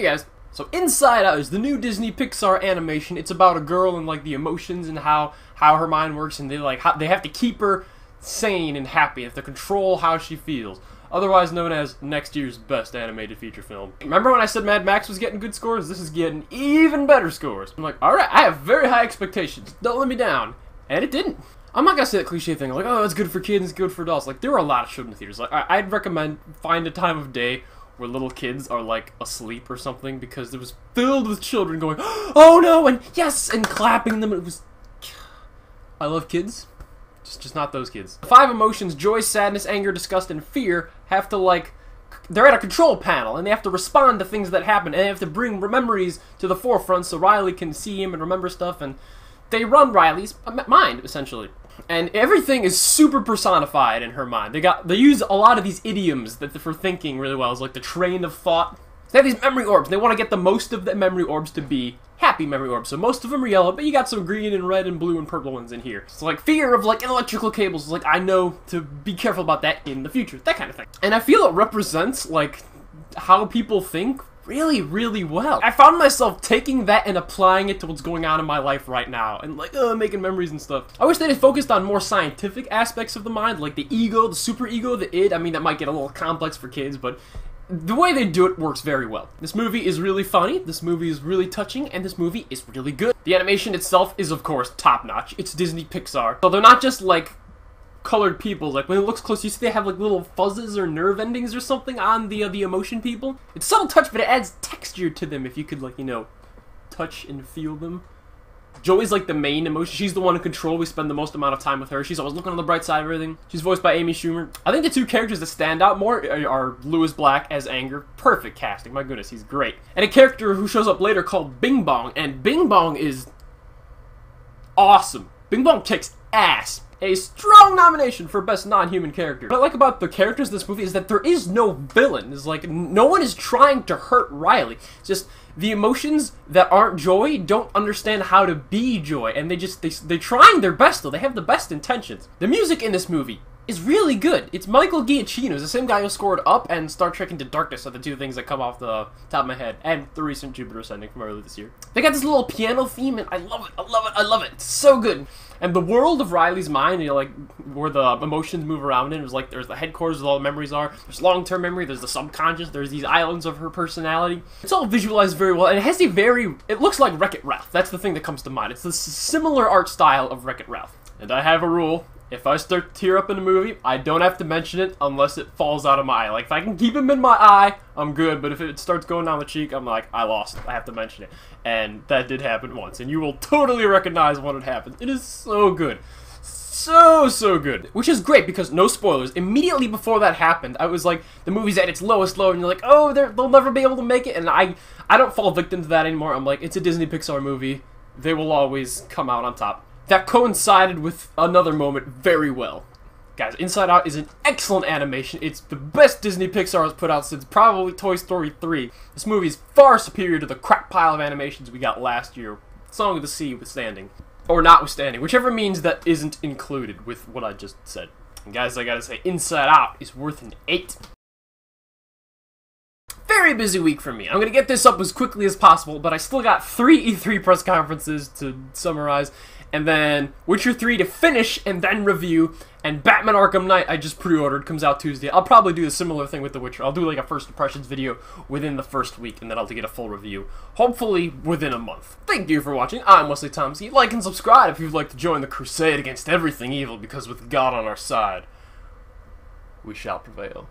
Hey guys, so Inside Out is the new Disney-Pixar animation. It's about a girl and like the emotions and how her mind works, and they have to keep her sane and happy. They have to control how she feels. Otherwise known as next year's best animated feature film. Remember when I said Mad Max was getting good scores? This is getting even better scores. I'm like, alright, I have very high expectations. Don't let me down. And it didn't. I'm not gonna say that cliche thing like, oh, it's good for kids, it's good for adults. Like, there were a lot of shows in the theaters. Like, I'd recommend find a time of day where little kids are like asleep or something, because it was filled with children going, oh no, and yes, and clapping them. It was, I love kids, just not those kids. The 5 emotions, joy, sadness, anger, disgust, and fear, have to they're at a control panel, and they have to respond to things that happen, and they have to bring memories to the forefront so Riley can see him and remember stuff, and they run Riley's mind, essentially. And everything is super personified in her mind. They use a lot of these idioms for thinking really well. It's like the train of thought. They have these memory orbs. They want to get the most of the memory orbs to be happy memory orbs. So most of them are yellow, but you got some green and red and blue and purple ones in here. So like fear of like electrical cables. Like, I know to be careful about that in the future. That kind of thing. And I feel it represents like how people think really, really well. I found myself taking that and applying it to what's going on in my life right now, and like, making memories and stuff. I wish they had focused on more scientific aspects of the mind, like the ego, the super ego, the id. I mean, that might get a little complex for kids, but the way they do it works very well. This movie is really funny, this movie is really touching, and this movie is really good. The animation itself is, of course, top-notch. It's Disney-Pixar. So they're not just, like, colored people. Like, when it looks close, you see they have like little fuzzes or nerve endings or something on the emotion people. It's a subtle touch, but it adds texture to them if you could, like, you know, touch and feel them. Joey's like the main emotion. She's the one in control. We spend the most amount of time with her. She's always looking on the bright side of everything. She's voiced by Amy Schumer. I think the 2 characters that stand out more are Louis Black as Anger. Perfect casting. My goodness, he's great. And a character who shows up later called Bing Bong. And Bing Bong is awesome. Bing Bong kicks ass. A strong nomination for Best Non-Human Character. What I like about the characters in this movie is that there is no villain. It's like, no one is trying to hurt Riley. It's just, the emotions that aren't joy don't understand how to be joy, and they're trying their best, though. They have the best intentions. The music in this movie is really good. It's Michael Giacchino, the same guy who scored Up and Star Trek Into Darkness are the 2 things that come off the top of my head, and the recent Jupiter Ascending from earlier this year. They got this little piano theme, and I love it, I love it, I love it. It's so good. And the world of Riley's mind, you know, like, where the emotions move around in, it was like, there's the headquarters where all the memories are, there's long-term memory, there's the subconscious, there's these islands of her personality. It's all visualized very well, and it has it looks like Wreck-It Ralph. That's the thing that comes to mind. It's the similar art style of Wreck-It Ralph. And I have a rule. If I start to tear up in a movie, I don't have to mention it unless it falls out of my eye. Like, if I can keep him in my eye, I'm good. But if it starts going down the cheek, I'm like, I lost. I have to mention it. And that did happen once. And you will totally recognize when it happens. It is so good. So good. Which is great, because no spoilers. Immediately before that happened, I was like, the movie's at its lowest low, and you're like, oh, they'll never be able to make it. And I don't fall victim to that anymore. I'm like, it's a Disney-Pixar movie. They will always come out on top. That coincided with another moment very well. Guys, Inside Out is an excellent animation. It's the best Disney-Pixar has put out since probably Toy Story 3. This movie is far superior to the crack pile of animations we got last year. Song of the Sea withstanding. Or notwithstanding. Whichever means that isn't included with what I just said. And guys, I gotta say, Inside Out is worth an 8. Very busy week for me. I'm gonna get this up as quickly as possible, but I still got 3 E3 press conferences to summarize, and then Witcher 3 to finish and then review, and Batman Arkham Knight I just pre-ordered, comes out Tuesday. I'll probably do a similar thing with The Witcher. I'll do like a first impressions video within the first week, and then I'll get a full review, hopefully within a month. Thank you for watching. I'm Wesley Thompson. Like and subscribe if you'd like to join the crusade against everything evil, because with God on our side, we shall prevail.